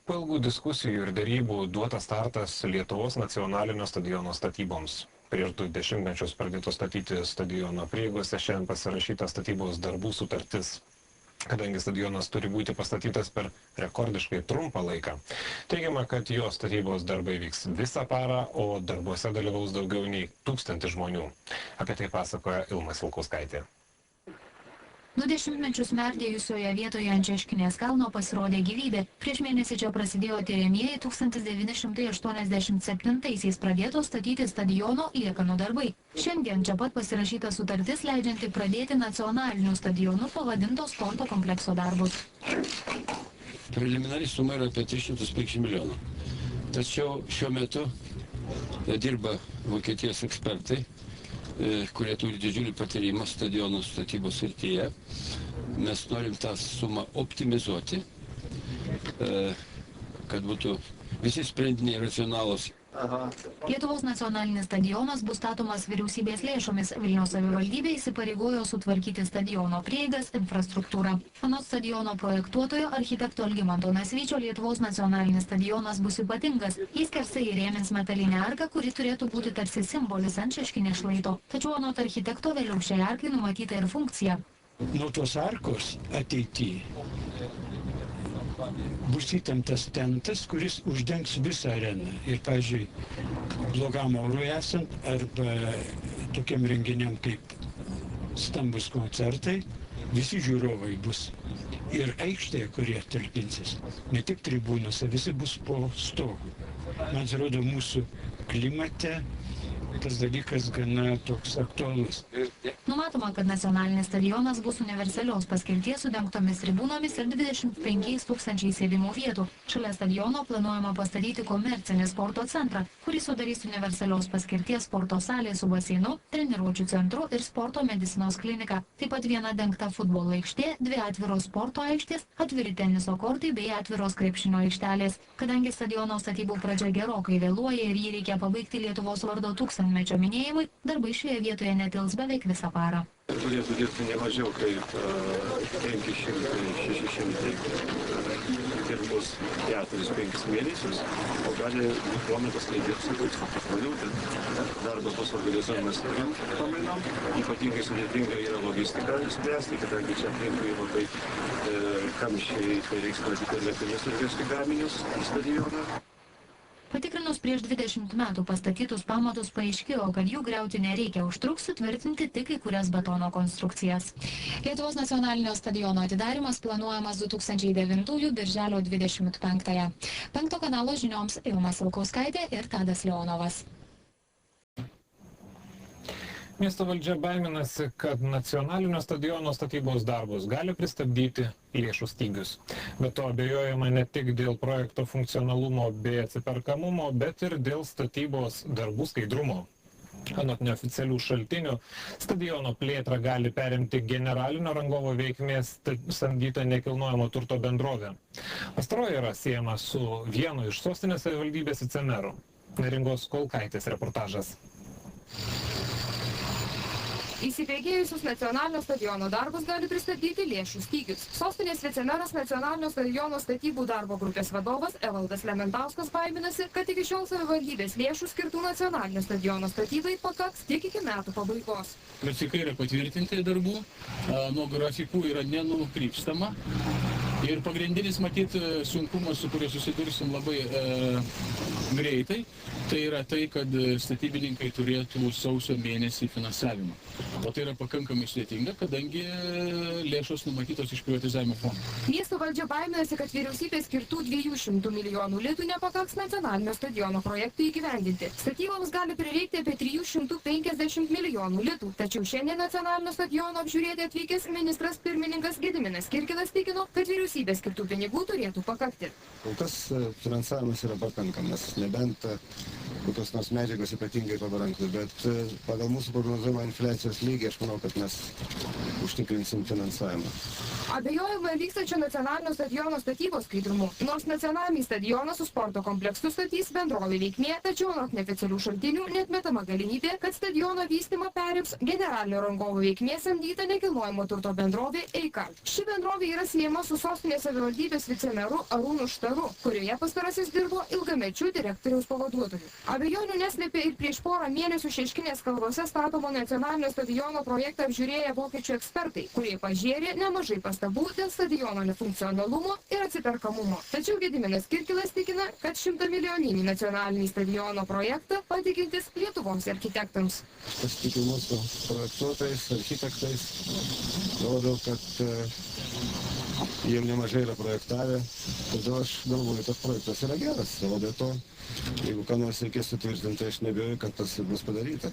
Po ilgų diskusijų ir darybų duotas startas Lietuvos nacionalinio stadiono statyboms. Prieš 2 dešimtmečius pradėto statyti stadiono prieigose šiandien pasirašyta statybos darbų sutartis. Kadangi stadionas turi būti pastatytas per rekordiškai trumpą laiką, teigiama, kad jo statybos darbai vyks visą parą, o darbuose dalyvaus daugiau nei 1000 žmonių. Apie tai pasakoja Ilma Silkauskaitė. 2 dešimtmečius merdėjusioje vietoje ant Šeškinės kalno pasirodė gyvybė. Prieš mėnesį čia prasidėjo tiriamieji 1987-aisiais pradėto statyti stadiono liekanų darbai. Šiandien čia pat pasirašyta sutartis leidžianti pradėti nacionaliniu stadionu pavadinto sporto komplekso darbus. Preliminari suma yra apie 350 milijonų. Tačiau šiuo metu dirba Vokietijos ekspertai, kurie turi didžiulį patyrimą stadionų statybos srityje. Mes norim tą sumą optimizuoti, kad būtų visi sprendiniai racionalūs. Lietuvos nacionalinis stadionas bus statomas vyriausybės lėšomis. Vilniaus savivaldybė įsipareigojo sutvarkyti stadiono prieigas, infrastruktūrą. Anot stadiono projektuotojo architekto Algimanto Nasvyčio, Lietuvos nacionalinis stadionas bus ypatingas. Jis skersai įrėmins metalinę arką, kuri turėtų būti tarsi simbolis ant Šeškinės šlaito. Tačiau anot architekto vėliau šiai arkai numatyta ir funkcija. Nuo tos arkos ateityje bus įtemptas tentas, kuris uždengs visą areną. Ir, pavyzdžiui, blogam orui esant arba tokiam renginiam kaip stambus koncertai, visi žiūrovai bus ir aikštėje, kurie talpinsis. Ne tik tribūnose, visi bus po stogu. Man atrodo, mūsų klimate tas dalykas gana toks aktualus. Numatoma, kad nacionalinis stadionas bus universalios paskirties su dengtomis tribūnomis ir 25 000 sėdimų vietų. Šalia stadiono planuojama pastatyti komercinį sporto centrą, kurį sudarys universalios paskirties sporto salė su baseinu, treniruočių centru ir sporto medicinos klinika. Taip pat viena dengta futbolo aikštė, 2 atviros sporto aikštės, atviri teniso kortai bei atviros krepšinio aikštelės. Kadangi stadiono statybų pradžia gerokai vėluoja ir jį reikia pabaigti Lietuvos vardo 1000-mečio minėjimui, darbai šioje vietoje netils beveik visą parą. Turėtų dirbti ne mažiau kaip 500-600 ir bus 4-5 mėnesius, o gali kilometras, kai dirbs 1000 žmonių, tai darbas bus organizuojamas tokiam pamainom. Ypatingai sudėtinga yra logistika spręsti, kadangi čia aplinkui labai kamščiai, tai reiks pradėti elektrinius ir gaminius į stadioną. Patikrinus prieš 20 metų pastatytus pamatus paaiškėjo, kad jų griauti nereikia, užtruks sutvirtinti tik kai kurias betono konstrukcijas. Lietuvos nacionalinio stadiono atidarimas planuojamas 2009 birželio 25-ąją. 5 kanalo žinioms Ilma Silkauskaitė ir Tadas Leonovas. Miesto valdžia baiminasi, kad nacionalinio stadiono statybos darbus gali pristabdyti lėšų stygius. Bet to abejojama ne tik dėl projekto funkcionalumo bei atsiperkamumo, bet ir dėl statybos darbų skaidrumo. Anot neoficialių šaltinių, stadiono plėtrą gali perimti generalinio rangovo veikmės samdyta nekilnojamo turto bendrovė. Pastaroji yra siejama su vienu iš sostinės savivaldybės vicemerų. Neringos Kolkaitės reportažas. Įsibėgėjusius nacionalinio stadiono darbus gali pristabdyti lėšų stygius. Sostinės vicemeras nacionalinio stadiono statybų darbo grupės vadovas Evaldas Lementauskas baiminasi, kad iki šiol savivaldybės lėšų skirtų nacionalinio stadiono statybai pakaks tik iki metų pabaigos. Grafikai yra patvirtinti darbų, nuo grafikų yra nenukrypstama. Ir pagrindinis, matyt, sunkumas, su kuriuo susidursim labai greitai, tai yra tai, kad statybininkai turėtų sausio mėnesį finansavimą. O tai yra pakankamai sudėtinga, kadangi lėšos numatytos iš privatizavimo fondo. Miesto valdžia baiminasi, kad vyriausybės skirtų 200 milijonų litų nepakaks nacionalinio stadiono projektui įgyvendinti. Statyboms gali prireikti apie 350 milijonų litų. Tačiau šiandien nacionalinio stadiono apžiūrėti atvykęs ministras pirmininkas Gediminas Kirkilas tikino, kad vyriausybės skirtų pinigų turėtų pakakti. Kol kas finansavimas yra pakankamas, nebent kokios nors medžiagos ypatingai pabrangtų, bet pagal mūsų prognozuojamą infliacijos lygį aš manau, kad mes užtikrinsim finansavimą. Abejojama vykstančio nacionalinio stadiono statybos skaidrumu. Nors nacionalinį stadioną su sporto kompleksu statys bendrovė Veikmė, tačiau nuo neoficialių šaltinių neatmetama galimybė, kad stadiono vystymą perims generalinio rangovo Veikmė samdyta nekilnojamo turto bendrovė Eika. Ši bendrovė yra siejama su sostinės savivaldybės vicemeru Arūnu Štaru, kurioje pastarasis dirbo ilgamečių direktoriaus pavaduotojų. Abejonių neslėpė ir prieš porą mėnesių Šeškinės Kalvose statomo nacionalinio stadiono projektą apžiūrėję vokiečių ekspertai, kurie pažėrė nemažai pastabų dėl stadiono nefunkcionalumo ir atsiperkamumo. Tačiau Gediminas Kirkilas tikina, kad 100-milijoninį nacionalinį stadiono projektą patikintis Lietuvos architektams. Pasitikiu mūsų projektuotojais, architektais, rodo, kad jiem nemažai yra projektavę, todėl aš galvoju, kad projektas yra geras, o be to, jeigu ką nors reikės sutvirtinti, aš nebijoju, kad tas bus padaryta.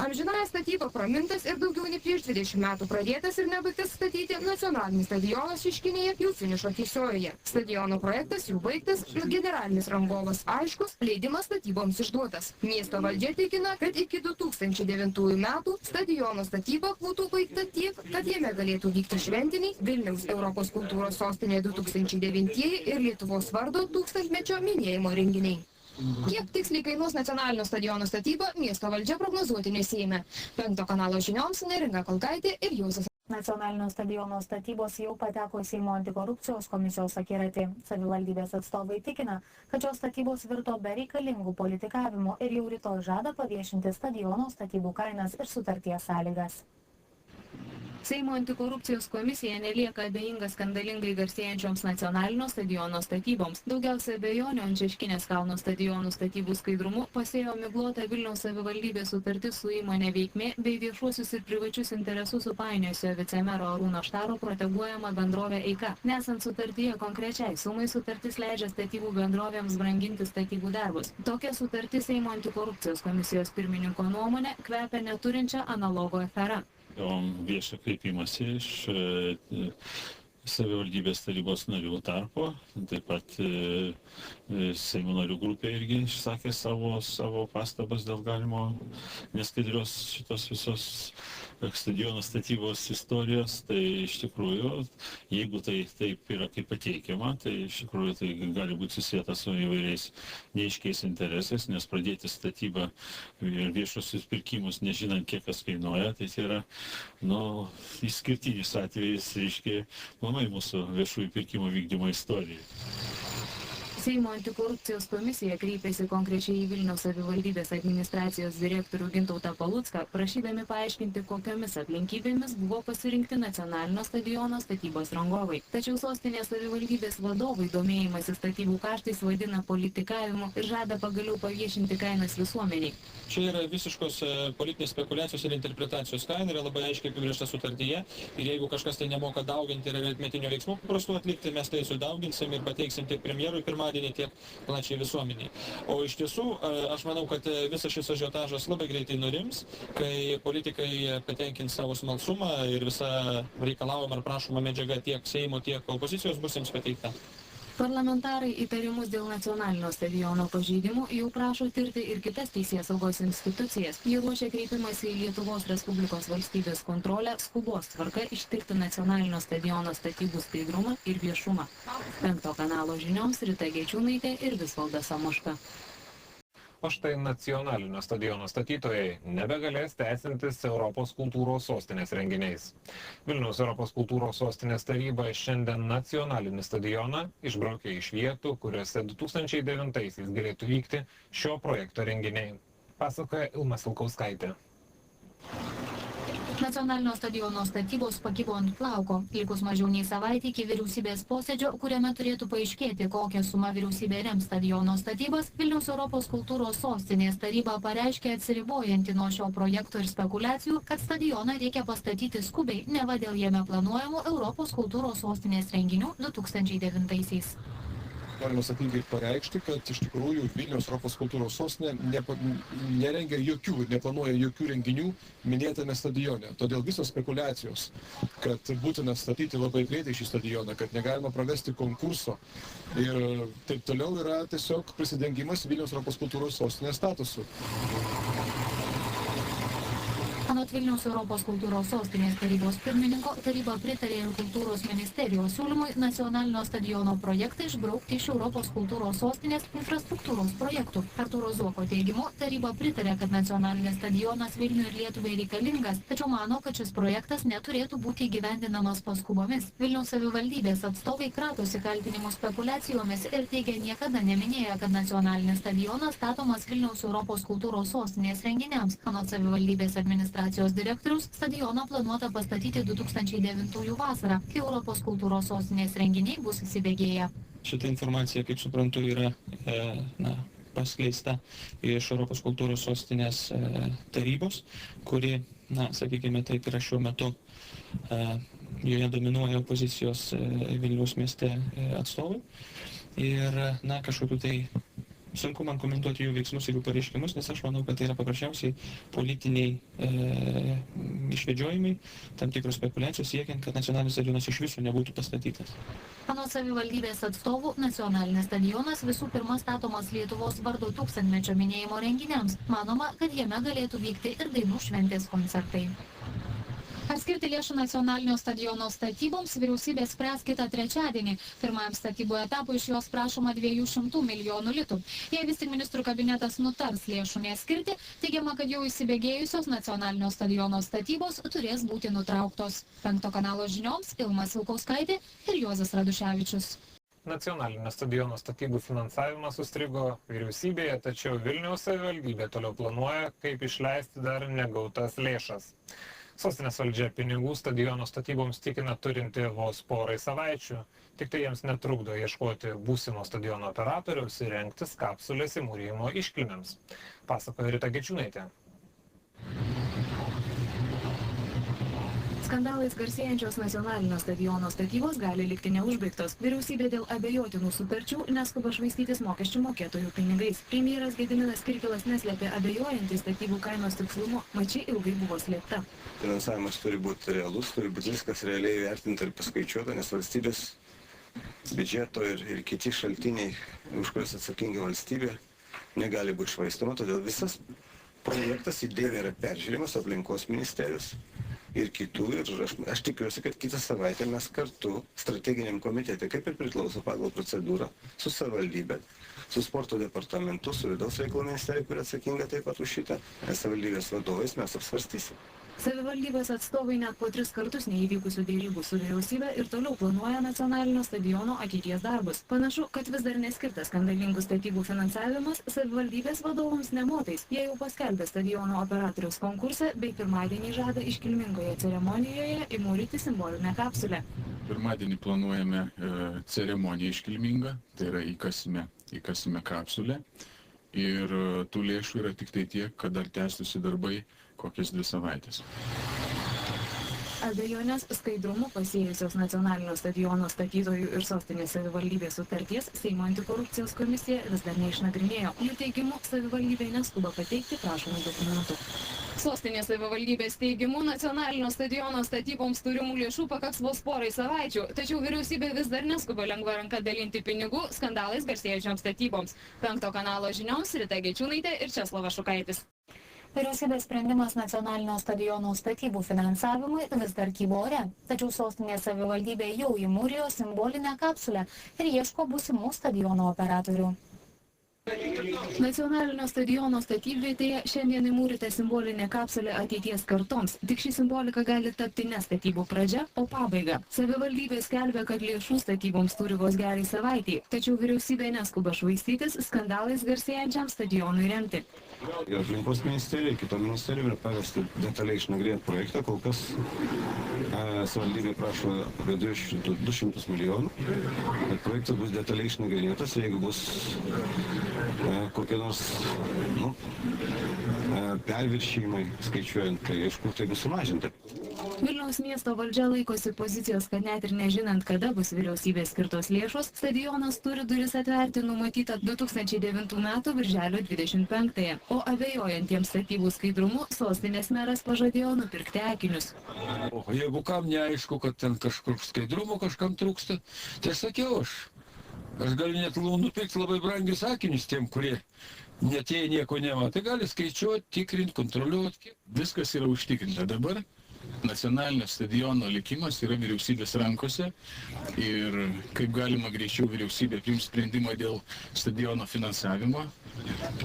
Amžinąją statybą pramintas ir daugiau nei prieš 20 metų pradėtas ir nebaigtas statyti nacionalinis stadionas Šeškinėje jau finišo tiesiojoje. Stadiono projektas jau baigtas ir generalinis rangovas aiškus, leidimas statyboms išduotas. Miesto valdžia tikina, kad iki 2009 metų stadiono statyba būtų baigta tiek, kad jame galėtų vykti šventiniai Vilniaus Europos kultūros sostinė 2009 ir Lietuvos vardo 1000-mečio minėjimo renginiai. Kiek tiksliai kainuos nacionalinio stadiono statyba, miesto valdžia prognozuoti nesiėmė. 5 kanalo žinioms Neringa Kalkaitė ir Jūsas. Nacionalinio stadiono statybos jau pateko į Seimo antikorupcijos komisijos akiratį. Savivaldybės atstovai tikina, kad šios statybos virto bereikalingų politikavimų ir jau rytoj žada paviešinti stadiono statybų kainas ir sutarties sąlygas. Seimo antikorupcijos komisija nelieka abejinga skandalingai garsėjančioms nacionalinio stadiono statyboms. Daugiausia abejonių ant Šeškinės kalno stadionų statybų skaidrumu pasėjo miglota Vilniaus savivaldybės sutartis su įmonė Veikmė bei viešuosius ir privačius interesus supainiojusio vicemero Arūno Štaro proteguojama bendrovė Eika. Nesant sutartyje konkrečiai sumai, sutartis leidžia statybų bendrovėms branginti statybų darbus. Tokia sutartis Seimo antikorupcijos komisijos pirmininko nuomonė kvepia neturinčią analogo aferą. Viešą kreipimąsi iš savivaldybės tarybos narių tarpo, taip pat Seimo narių grupė irgi išsakė savo pastabas dėl galimo neskaidrios šitos visos stadiono statybos istorijos. Tai iš tikrųjų, jeigu tai taip yra kaip pateikiama, tai iš tikrųjų tai gali būti susijęta su įvairiais neaiškiais interesais, nes pradėti statybą ir viešuosius pirkimus nežinant, kiek kas kainuoja, tai yra išskirtinis atvejis, reiškia, mūsų viešųjų pirkimų vykdymo istorijoje. Seimo antikorupcijos komisija kreipėsi konkrečiai į Vilniaus savivaldybės administracijos direktorių Gintautą Palucką, prašydami paaiškinti, kokiomis aplinkybėmis buvo pasirinkti nacionalinio stadiono statybos rangovai. Tačiau sostinės savivaldybės vadovai domėjimąsi statybų kaštais vadina politikavimu ir žada pagaliau paviešinti kainas visuomeniai. Čia yra visiškos politinės spekulacijos ir interpretacijos kaina, yra labai aiškiai apibrėžta sutartyje ir jeigu kažkas tai nemoka dauginti ir aritmetinių veiksmų paprastų atlikti, mes tai sudauginsim ir pateiksim tiek premjerui pirmadienį, tiek plačiai visuomeniai. O iš tiesų, aš manau, kad visas šis ažiotažas labai greitai nurims, kai politikai patenkins savo smalsumą ir visa reikalaujama ar prašoma medžiaga tiek Seimo, tiek opozicijos bus jiems pateikta. Parlamentarai įtarimus dėl nacionalinio stadiono pažeidimų jau prašo tirti ir kitas teisėsaugos institucijas. Jie ruošia kreipimąsi į Lietuvos Respublikos valstybės kontrolę skubos tvarka ištirti nacionalinio stadiono statybų skaidrumą ir viešumą. 5 kanalo žinioms Rita Gečiūnaitė ir Visvaldas Samoška. O štai nacionalinio stadiono statytojai nebegalės tęsintis Europos kultūros sostinės renginiais. Vilniaus Europos kultūros sostinės taryba šiandien nacionalinį stadioną išbraukė iš vietų, kuriuose 2009-aisiais galėtų vykti šio projekto renginiai. Pasakoja Ilma Silkauskaitė. Nacionalinio stadiono statybos pakibo ant plauko. Likus mažiau nei savaitė iki vyriausybės posėdžio, kuriame turėtų paaiškėti, kokią sumą vyriausybė rems stadiono statybas, Vilniaus Europos kultūros sostinės taryba pareiškė atsiribojanti nuo šio projekto ir spekulacijų, kad stadioną reikia pastatyti skubiai, neva dėl jame planuojamų Europos kultūros sostinės renginių 2009-aisiais. norime sakingai pareikšti, kad iš tikrųjų Vilniaus Europos kultūros sostinė nerengia jokių ir neplanuoja jokių renginių minėtame stadione. Todėl visos spekulacijos, kad būtina statyti labai greitai šį stadioną, kad negalima pravesti konkurso ir taip toliau yra tiesiog prisidengimas Vilniaus Europos kultūros sostinės statusu. Anot Vilniaus Europos kultūros sostinės tarybos pirmininko, taryba pritarė ir kultūros ministerijos siūlymui nacionalinio stadiono projektą išbraukti iš Europos kultūros sostinės infrastruktūros projektų. Artūro Zuoko teigimu, taryba pritarė, kad nacionalinis stadionas Vilniui ir Lietuvai reikalingas, tačiau mano, kad šis projektas neturėtų būti įgyvendinamas paskubomis. Vilniaus savivaldybės atstovai kratosi kaltinimų spekulacijomis ir teigia niekada neminėję, kad nacionalinis stadionas statomas Vilniaus Europos kultūros sostinės renginiams. Anot savivaldybės administracijos direktorius, stadioną planuota pastatyti 2009 vasarą, kai Europos kultūros sostinės renginiai bus įsibėgėję. Šita informacija, kaip suprantu, yra paskleista iš Europos kultūros sostinės tarybos, kuri, sakykime, taip yra šiuo metu, joje dominuoja opozicijos Vilniaus mieste atstovai. Ir, kažkokiu tai sunku man komentuoti jų veiksmus ir jų pareiškimus, nes aš manau, kad tai yra paprasčiausiai politiniai išvedžiojimai, tam tikros spekulacijos siekiant, kad nacionalinis stadionas iš viso nebūtų pastatytas. Anot savivaldybės atstovų, nacionalinis stadionas visų pirma statomas Lietuvos vardo 1000-mečio minėjimo renginiams. Manoma, kad jame galėtų vykti ir dainų šventės koncertai. Ar skirti lėšų nacionalinio stadiono statyboms vyriausybė spręs kitą trečiadienį. Pirmajam statybų etapui iš jos prašoma 200 milijonų litų. Jei vis tik ministrų kabinetas nutars lėšų neskirti, teigiama, kad jau įsibėgėjusios nacionalinio stadiono statybos turės būti nutrauktos. 5 kanalo žinioms Ilma Silkauskaitė ir Juozas Raduševičius. Nacionalinio stadiono statybų finansavimas sustrigo vyriausybėje, tačiau Vilniaus savivaldybė toliau planuoja, kaip išleisti dar negautas lėšas. Sostinės valdžia pinigų stadiono statyboms tikina turinti vos porai savaičių, tik tai jiems netrukdo ieškoti būsimo stadiono operatoriaus ir rengtis kapsulės įmūrijimo iškilmėms, pasakoja Rita Gečiūnaitė. Skandalais garsėjančios nacionalinio stadiono statybos gali likti neužbaigtos. Vyriausybė dėl abejotinų sutarčių neskuba švaistytis mokesčių mokėtojų pinigais. Premjeras Gediminas Kirkilas neslėpė abejojantį statybų kainos tikslumu, mat ši ilgai buvo slėpta. Finansavimas turi būti realus, turi būti viskas realiai vertinta ir paskaičiuota, nes valstybės biudžeto ir kiti šaltiniai, už kuriuos atsakinga valstybė, negali būti švaistoma, todėl visas projektas įdėlė yra peržiūrimas aplinkos ministerijos ir kitų, ir aš tikiuosi, kad kitą savaitę mes kartu strateginiam komitete, kaip ir priklauso pagal procedūrą, su savivaldybė, su sporto departamentu, su vidaus reikalų ministerija, kuri atsakinga taip pat už šitą, savivaldybės vadovais mes apsvarstysim. Savivaldybės atstovai net po 3 kartus neįvykusių dėrybų su vyriausybė ir toliau planuoja nacionalinio stadiono ateities darbus. Panašu, kad vis dar neskirtas skandalingų statybų finansavimas savivaldybės vadovams nemotais. Jie jau paskelbė stadiono operatoriaus konkursą bei pirmadienį žada iškilmingoje ceremonijoje įmūryti simbolinę kapsulę. Pirmadienį planuojame ceremoniją iškilmingą, tai yra įkasime kapsulę. Ir tų lėšų yra tik tai tiek, kad dar tęstųsi darbai kokias 2 savaitės. Abejonės skaidrumu pasiejusios nacionalinio stadiono statytojų ir sostinės savivaldybės sutarties Seimo antikorupcijos komisija vis dar neišnagrinėjo. Jų teigimu, savivaldybė neskuba pateikti prašomų dokumentų. Sostinės savivaldybės teigimu, nacionalinio stadiono statyboms turimų lėšų pakaks vos porai savaičių, tačiau vyriausybė vis dar neskuba lengva ranka dalinti pinigų skandalais garsėjančioms statyboms. 5 kanalo žinioms Rita Gečiūnaitė ir Česlovas Šukaitis. Vyriausybės sprendimas nacionalinio stadiono statybų finansavimui vis dar kybo ore, tačiau sostinės savivaldybė jau įmūrijo simbolinę kapsulę ir ieško būsimų stadiono operatorių. Nacionalinio stadiono statybvietėje šiandien įmūryta simbolinė kapsulė ateities kartoms. Tik ši simbolika gali tapti ne statybų pradžia, o pabaiga. Savivaldybė skelbia, kad lėšų statyboms turi vos gerai savaitį, tačiau vyriausybė neskuba švaistytis skandalais garsėjančiam stadionui remti. Ir aplinkos ministerija, kito ministerija yra pavesti detaliai išnagrinėti projektą, kol kas savivaldybė prašo apie 200 milijonų, projektas bus detaliai išnagrinėtas, jeigu bus kokie nors perviršymai skaičiuojant, tai aišku, tai bus sumažinta. Vilniaus miesto valdžia laikosi pozicijos, kad net ir nežinant, kada bus vyriausybės skirtos lėšos, stadionas turi duris atverti numatytą 2009 metų birželio 25-ąją. O abejojantiems statybų skaidrumu sostinės meras pažadėjo nupirkti akinius. O jeigu kam neaišku, kad ten kažkur skaidrumo kažkam trūksta, tai sakiau aš galiu net nupirkti labai brangius akinius tiem, kurie net jie nieko nemato. Tai gali skaičiuoti, tikrinti, kontroliuoti. Viskas yra užtikrinta dabar. Nacionalinio stadiono likimas yra vyriausybės rankose ir kaip galima greičiau vyriausybė priims sprendimą dėl stadiono finansavimo,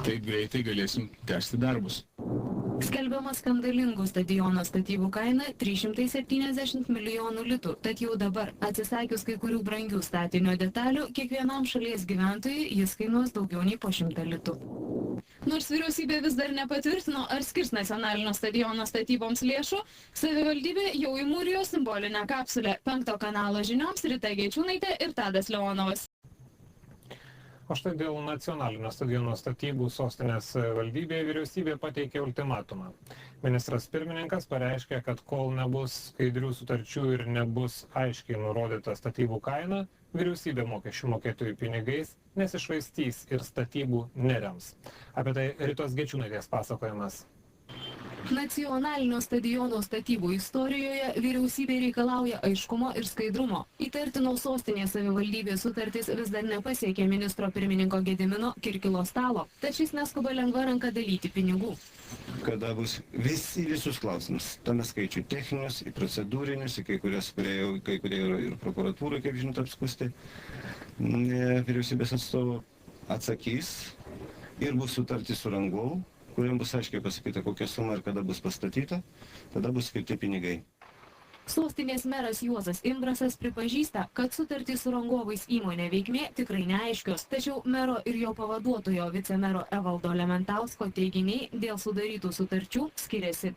taip greitai galėsim tęsti darbus. Skelbiama skandalingų stadiono statybų kaina 370 milijonų litų, tad jau dabar, atsisakius kai kurių brangių statinio detalių, kiekvienam šalies gyventojui jis kainuos daugiau nei po 100 litų. Nors vyriausybė vis dar nepatvirtino, ar skirs nacionalinio stadiono statyboms lėšų, savivaldybė jau įmūrijo simbolinę kapsulę. 5 kanalo žinioms Rita Geičiūnaitė ir Tadas Leonovas. O štai dėl nacionalinio stadiono statybų sostinės valdybėje vyriausybė pateikė ultimatumą. Ministras pirmininkas pareiškė, kad kol nebus skaidrių sutarčių ir nebus aiškiai nurodyta statybų kaina, vyriausybė mokesčių mokėtojų pinigais nesišvaistys ir statybų nerems. Apie tai Ritos Geičiūnaitės pasakojimas. Nacionalinio stadiono statybų istorijoje vyriausybė reikalauja aiškumo ir skaidrumo. Įtartinos sostinės savivaldybės sutartys vis dar nepasiekė ministro pirmininko Gedimino Kirkilo stalo, tačiau jis neskuba lengva ranka dalyti pinigų. Kada bus visus klausimus, tame skaičiu techninius, į procedūrinius, į kai kurie ir prokuratūrai, kaip žinot, apskusti, vyriausybės atstovų atsakys ir bus sutarti su rangovu, kuriam bus aiškiai pasakyta, kokia suma ir kada bus pastatyta, tada bus skirti pinigai. Sostinės meras Juozas Imbrasas pripažįsta, kad sutartys su rangovais įmonė veikmė tikrai neaiškios, tačiau mero ir jo pavaduotojo vicemero Evaldo Lementausko teiginiai dėl sudarytų sutarčių skiriasi.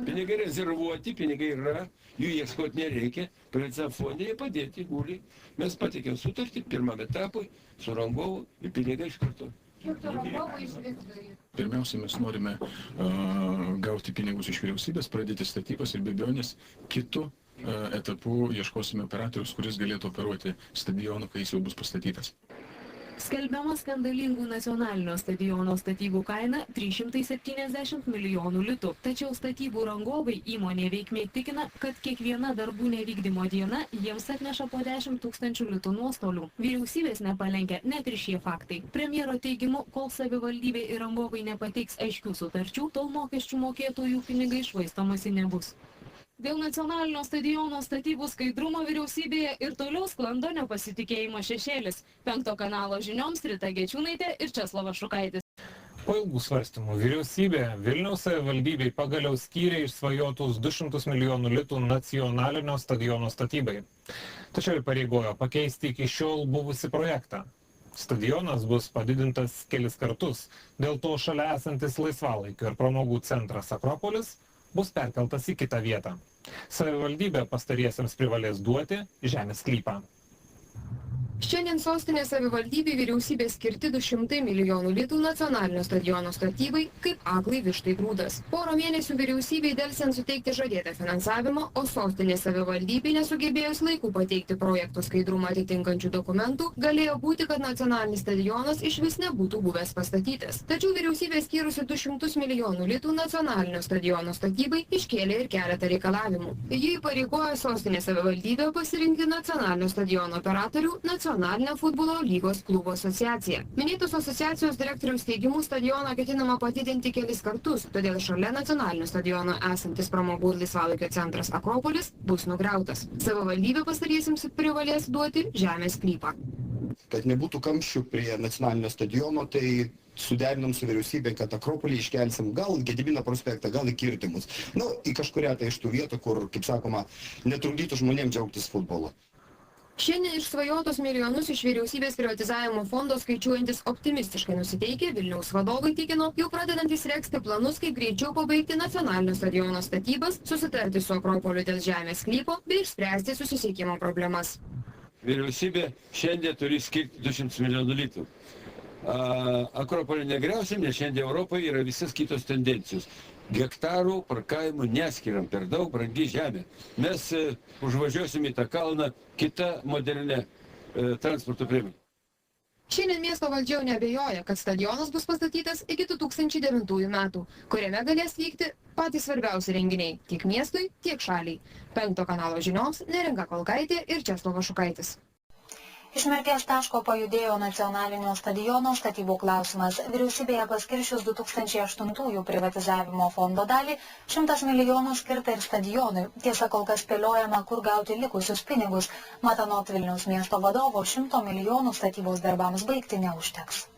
Pinigai rezervuoti, pinigai yra, jų ieškoti nereikia, privačiam fonde jie padėti guli. Mes pateikėm sutartį pirmam etapui su rangovu ir pinigai iš karto. Pirmiausia, mes norime gauti pinigus iš vyriausybės, pradėti statybas ir be abejonės kitų etapų ieškosime operatorius, kuris galėtų operuoti stadioną, kai jis jau bus pastatytas. Skelbiama skandalingų nacionalinio stadiono statybų kaina 370 milijonų litų. Tačiau statybų rangovai įmonė veikmė tikina, kad kiekviena darbų nevykdymo diena jiems atneša po 10 000 litų nuostolių. Vyriausybės nepalenkia net ir šie faktai. Premjero teigimu, kol savivaldybė ir rangovai nepateiks aiškių sutarčių, tol mokesčių mokėtojų pinigai švaistomasi nebus. Dėl nacionalinio stadiono statybų skaidrumo vyriausybėje ir toliau sklando nepasitikėjimo šešėlis. 5 kanalo žinioms Rita Geičiūnaitė ir Česlovas Šukaitis. Po ilgų svarstymų vyriausybė Vilniaus savivaldybei pagaliau skyrė išsvajotus 200 milijonų litų nacionalinio stadiono statybai. Tačiau įpareigojo pakeisti iki šiol buvusį projektą. Stadionas bus padidintas kelis kartus, dėl to šalia esantis laisvalaikio ir pramogų centras Akropolis bus perkeltas į kitą vietą. Savivaldybė pastariesiems privalės duoti žemės sklypą. Šiandien sostinės savivaldybei vyriausybė skirti 200 milijonų litų nacionalinio stadiono statybai kaip aklai vištai grūdas. Porą mėnesių vyriausybei delsiant suteikti žadėtą finansavimą, o sostinės savivaldybei nesugebėjus laiku pateikti projektų skaidrumą atitinkančių dokumentų, galėjo būti, kad nacionalinis stadionas išvis nebūtų buvęs pastatytas. Tačiau vyriausybė skyrusi 200 milijonų litų nacionalinio stadiono statybai iškėlė ir keletą reikalavimų. Jį įpareigojo sostinės savivaldybė pasirinkti nacionalinio stadiono operatorių Nacionalinę futbolo lygos klubų asociaciją. Minėtos asociacijos direktoriaus teigimu stadioną ketinama padidinti kelis kartus, todėl šalia nacionalinio stadiono esantis pramogų ir laisvalaikio centras Akropolis bus nugriautas. Savivaldybė pastariesiems privalės duoti žemės sklypą. Kad nebūtų kamščių prie nacionalinio stadiono, tai suderinom su vyriausybė, kad Akropolį iškelsim gal Gedimino prospektą, gal į Kirtimus. Į kažkurią tai iš tų vietų, kur, kaip sakoma, netrukdytų žmonėms džiaugtis futbolo. Šiandien išsvajotus milijonus iš vyriausybės privatizavimo fondo skaičiuojantis optimistiškai nusiteikę Vilniaus vadovai tikino, jau pradedantis regzti planus, kaip greičiau pabaigti nacionalinio stadiono statybas, susitarti su Akropoliu dėl žemės sklypo bei išspręsti susisiekimo problemas. Vyriausybė šiandien turi skirti 200 milijonų litų. Akropolį negriausim, nes šiandien Europoje yra visas kitos tendencijos. Hektarų parkavimų neskiriam, per daug brangi žemė. Mes užvažiuosim į tą kalną kitą modernę transporto priemonę. Šiandien miesto valdžia neabejoja, kad stadionas bus pastatytas iki 2009 metų, kuriame galės vykti patys svarbiausi renginiai tiek miestui, tiek šaliai. 5 kanalo žinioms Neringa Kolkaitė ir Česlovas Šukaitis. Iš mirties taško pajudėjo nacionalinio stadiono statybų klausimas. Vyriausybėje paskiršius 2008 privatizavimo fondo dalį, 100 milijonų skirta ir stadionui. Tiesa, kol kas spėliojama, kur gauti likusius pinigus. Mat, anot Vilniaus miesto vadovo, 100 milijonų statybos darbams baigti neužteks.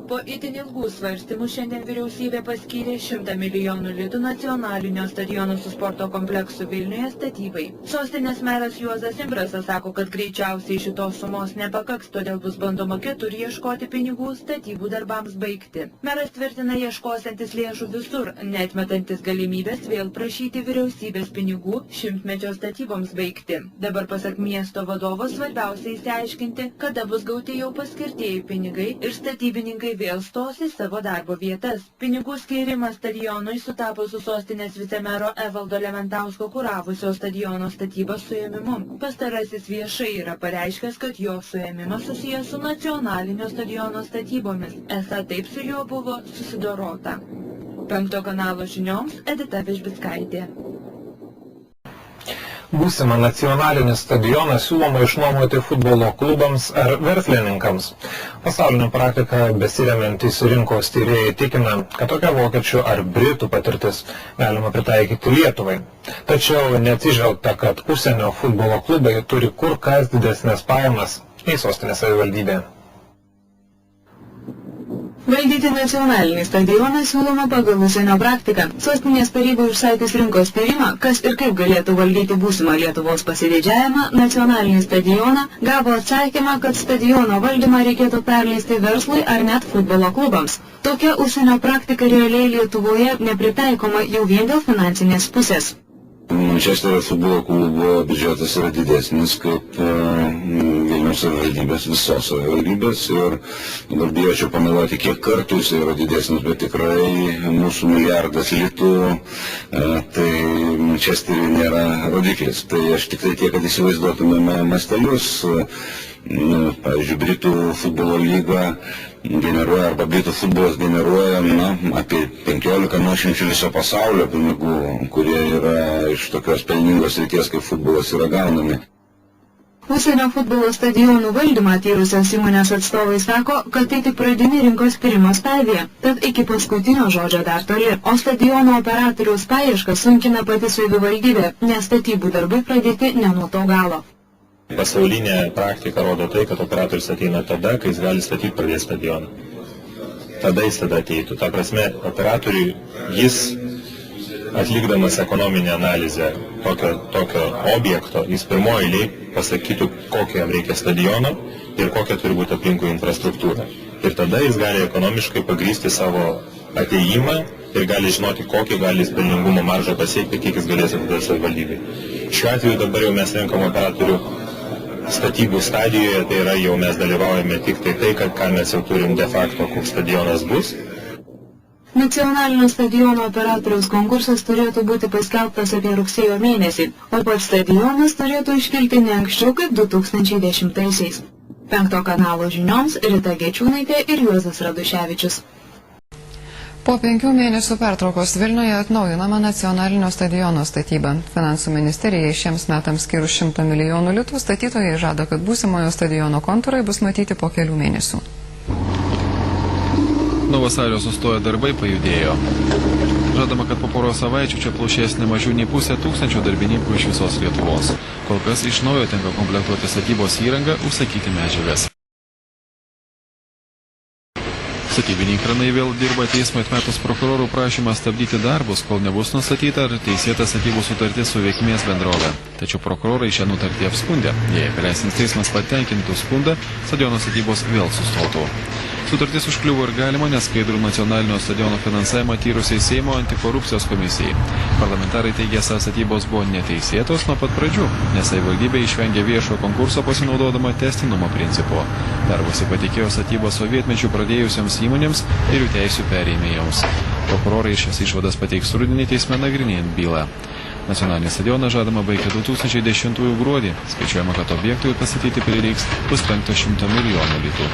Po itin ilgų svarstymų šiandien vyriausybė paskyrė 100 milijonų litų nacionalinio stadiono su sporto kompleksu Vilniuje statybai. Sostinės meras Juozas Imbrasas sako, kad greičiausiai šitos sumos nepakaks, todėl bus bandoma kitur ieškoti pinigų statybų darbams baigti. Meras tvirtina ieškosiantis lėšų visur, neatmetantis galimybės vėl prašyti vyriausybės pinigų šimtmečio statyboms baigti. Dabar pasak miesto vadovo svarbiausia išsiaiškinti, kada bus gauti jau paskirtieji pinigai ir statybininkai vėl stos į savo darbo vietas. Pinigų skirimas stadionui sutapo su sostinės vicemero Evaldo Lementausko kuravusio stadiono statybos suėmimu. Pastarasis viešai yra pareiškęs, kad jo suėmimas susijęs su nacionalinio stadiono statybomis. Esą taip su juo buvo susidorota. 5 kanalo žinioms Edita Vižbickaitė. Būsimą nacionalinį stadioną siūloma išnuomoti futbolo klubams ar verslininkams. Pasaulinė praktika besiremiantys rinkos tyrėjai tikina, kad tokia vokiečių ar britų patirtis galima pritaikyti Lietuvai. Tačiau neatsižvelgta, kad užsienio futbolo klubai turi kur kas didesnės pajamas nei sostinės savivaldybė. Valdyti nacionalinį stadioną siūloma pagal užsienio praktiką. Sostinės taryba užsakius rinkos tyrimą, kas ir kaip galėtų valdyti būsimą Lietuvos pasididžiavimą, nacionalinį stadioną, gavo atsakymą, kad stadiono valdymą reikėtų perleisti verslui ar net futbolo klubams. Tokia užsienio praktika realiai Lietuvoje nepritaikoma jau vien dėl finansinės pusės. Mančesterio futbolo klubo biudžetas yra didesnis kaip Vilniaus savivaldybės, visos savivaldybės, ir dabar bijočiau pameluoti, kiek kartų jis yra didesnis, bet tikrai mūsų milijardas litų, tai Mančesteriui nėra rodiklis. Tai aš tikrai tiek, kad įsivaizduotumėme mastelius, pavyzdžiui, Britų futbolo lyga generuoja, arba Britų futbolas generuoja apie 15 nuošimčių viso pasaulio pinigų, kurie yra iš tokios pelningos srities, kaip futbolas, yra gaunami. Užsienio futbolo stadionų valdymą tyrusios įmonės atstovai sako, kad tai tik pradinė rinkos tyrimo stadija, tad iki paskutinio žodžio dar toli, o stadiono operatoriaus paiešką sunkina pati savivaldybė, nes statybų darbai pradėti ne nuo to galo. Pasaulinė praktika rodo tai, kad operatorius ateina tada, kai jis gali statyti pradėti stadioną. Tada jis ateitų. Ta prasme, operatoriui jis, atlikdamas ekonominę analizę tokio objekto, jis pirmoji eilėje pasakytų, kokio jam reikia stadiono ir kokia turi būti aplinkui infrastruktūra. Ir tada jis gali ekonomiškai pagrysti savo ateimą ir gali žinoti, kokį gali jis pelningumo maržą pasiekti, kiek jis galės atiduoti savivaldybei. Šiuo atveju dabar jau mes renkam operatorių statybų stadijoje, tai yra jau mes dalyvaujame tik tai, ką mes jau turim de facto, koks stadionas bus. Nacionalinio stadiono operatoriaus konkursas turėtų būti paskelbtas apie rugsėjo mėnesį, o pats stadionas turėtų iškilti ne anksčiau kaip 2010-aisiais. 5 kanalo žinioms Rita Gečiūnaitė ir Juozas Raduševičius. Po 5 mėnesių pertraukos Vilniuje atnaujinama nacionalinio stadiono statyba. Finansų ministerijai šiems metams skirus 100 milijonų litų, statytojai žada, kad būsimojo stadiono kontūrai bus matyti po kelių mėnesių. Nuo vasario sustoję darbai pajudėjo. Žadama, kad po poros savaičių čia plušės ne mažiau nei 500 darbininkų iš visos Lietuvos. Kol kas iš naujo tenka komplektuoti statybos įrangą, užsakyti medžiagas. Statybiniai kranai vėl dirba teismo atmetus prokurorų prašymą stabdyti darbus, kol nebus nustatyta, ar teisėta statybų sutartis su Veikmės bendrove. Tačiau prokurorai šią nutartį apskundė. Jei apeliacinis teismas patenkintų skundą, stadiono statybos vėl sustotų. Sutartis užkliuvo ir galima neskaidrų nacionalinio stadiono finansavimą tyrusiai Seimo antikorupcijos komisijai. Parlamentarai teigia, esą statybos buvo neteisėtos nuo pat pradžių, nes savivaldybė išvengė viešojo konkurso pasinaudodama tęstinumo principu. Darbus patikėjo statybą sovietmečių pradėjusiems įmonėms ir jų teisių perėmėjams. Prokurorai šias išvadas pateiks rudenį teisme nagrinėjant bylą. Nacionalinį stadioną žadama baigti 2010 gruodį. Skaičiuojama, kad objektui pastatyti prireiks 500 milijonų litų.